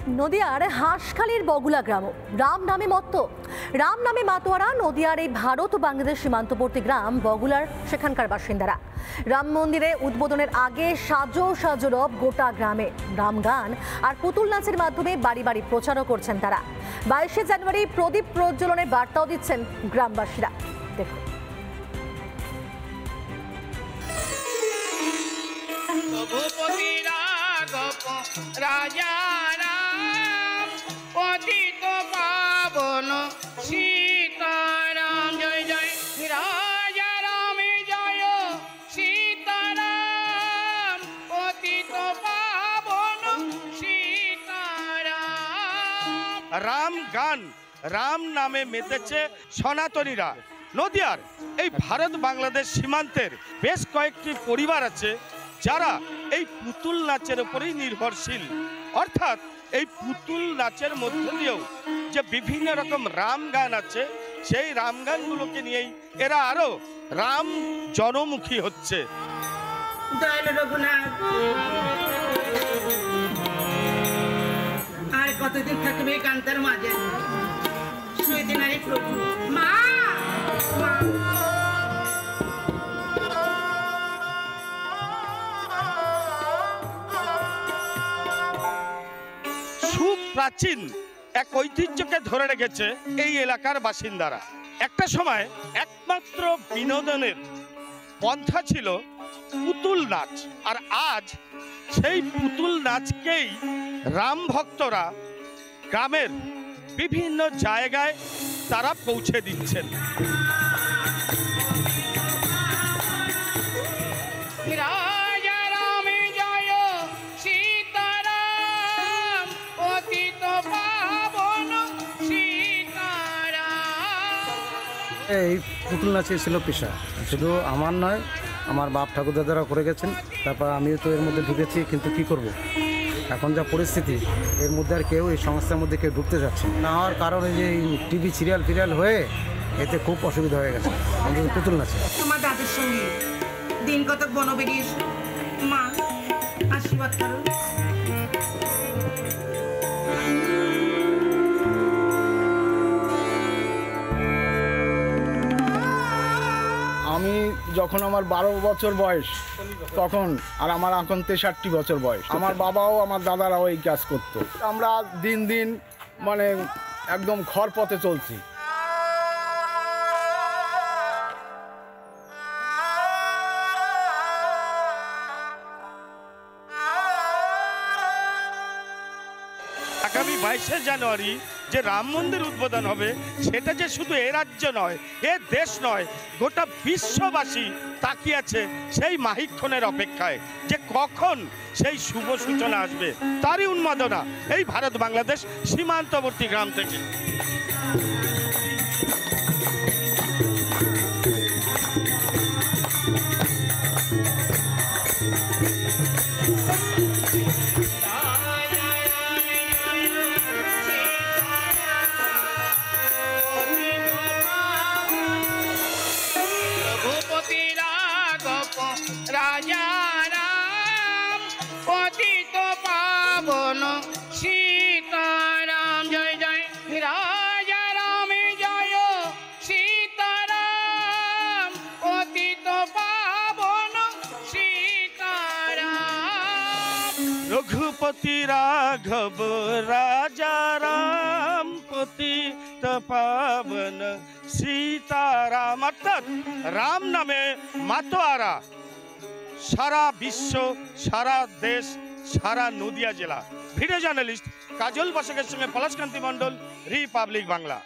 নদিয়ার হাঁসখালির বগুলা গ্রাম রাম নামে মত্ত রাম নামে মাতোয়ারা নদিয়ার এই ভারত ও বাংলাদেশ সীমান্তবর্তী গ্রাম বগুলার সেখানকার বাসিন্দারা। রাম মন্দিরে উদ্বোধনের আগে সাজো সাজো রব গোটা গ্রামে রাম গান আর পুতুল নাচের মাধ্যমে বাড়ি বাড়ি প্রচারও করছেন তারা। 22শে জানুয়ারি প্রদীপ প্রজ্বলনের বার্তাও দিচ্ছেন গ্রামবাসীরা। দেখুন। রাজা রাম পতিত পাবন সীতারাম জয় জয় রাজা রাম জয় সীতারাম পতিত পাবন সীতারাম। রাম গান রাম নামে মেতেছে সনাতনীরা। নদিয়ার এই ভারত বাংলাদেশ সীমান্তের বেশ কয়েকটি পরিবার আছে যারা এই পুতুল নাচের উপরেই নির্ভরশীল। অর্থাৎ এই পুতুল নাচের মধ্য দিয়েও যে বিভিন্ন রকম রাম গান আছে, সেই রাম গানগুলোকে নিয়েই এরা আরো রাম জনমুখী হচ্ছে। আর কতদিন থাকবে কান্তার মাঝে শুয়ে নারী প্রভু মা প্রাচীন এক ঐতিহ্যকে ধরে রেখেছে এই এলাকার বাসিন্দারা। একটা সময় একমাত্র বিনোদনের পন্থা ছিল পুতুল নাচ, আর আজ সেই পুতুল নাচকেই রাম ভক্তরা গ্রামের বিভিন্ন জায়গায় তারা পৌঁছে দিচ্ছেন। এই পুতুল নাচই ছিল পেশা, শুধু আমার নয়, আমার বাপ ঠাকুরদাদারা করে গেছেন, তারপর আমিও তো এর মধ্যে ঢুকেছি। কিন্তু কি করব, এখন যা পরিস্থিতি, এর মধ্যে আর কেউ এই সংস্থার মধ্যে কেউ ঢুকতে যাচ্ছে না হওয়ার কারণে যে টিভি সিরিয়াল হয়ে এতে খুব অসুবিধা হয়ে গেছে আমাদের পুতুল নাচে। তোমার দাদুর সঙ্গে দিন কত বন বেরিয়ে মা আশীর্বাদ করো। আমি যখন আমার 12 বছর বয়স তখন, আর আমার এখন 63 বছর বয়স। আমার বাবাও আমার দাদারাও এই কাজ করতো। আমরা দিন দিন মানে একদম ঘর পথে চলছি। আগামী 22শে জানুয়ারি যে রাম মন্দির উদ্বোধন হবে, সেটা যে শুধু এ রাজ্য নয়, এ দেশ নয়, গোটা বিশ্ববাসী তাকিয়ে আছে সেই মাহিক্ষণের অপেক্ষায় যে কখন সেই শুভ সূচনা আসবে। তারই উন্মাদনা এই ভারত বাংলাদেশ সীমান্তবর্তী গ্রাম থেকে। রাজা রাম পতিত পাবন সীতারাম জয় জয় রাজা রাম জয় সীতারাম পতিত পাবন সীতারাম। রঘুপতি রাঘব রাজা রাম পতিত পাবন সীতারাম। অর্থাৎ রাম নামে মাতোয়ারা সারা বিশ্ব, সারা দেশ, সারা নদিয়া জেলা। ভিডিও জার্নালিস্ট কাজল বসাকের সঙ্গে পলাশকান্তি মণ্ডল, রিপাবলিক বাংলা।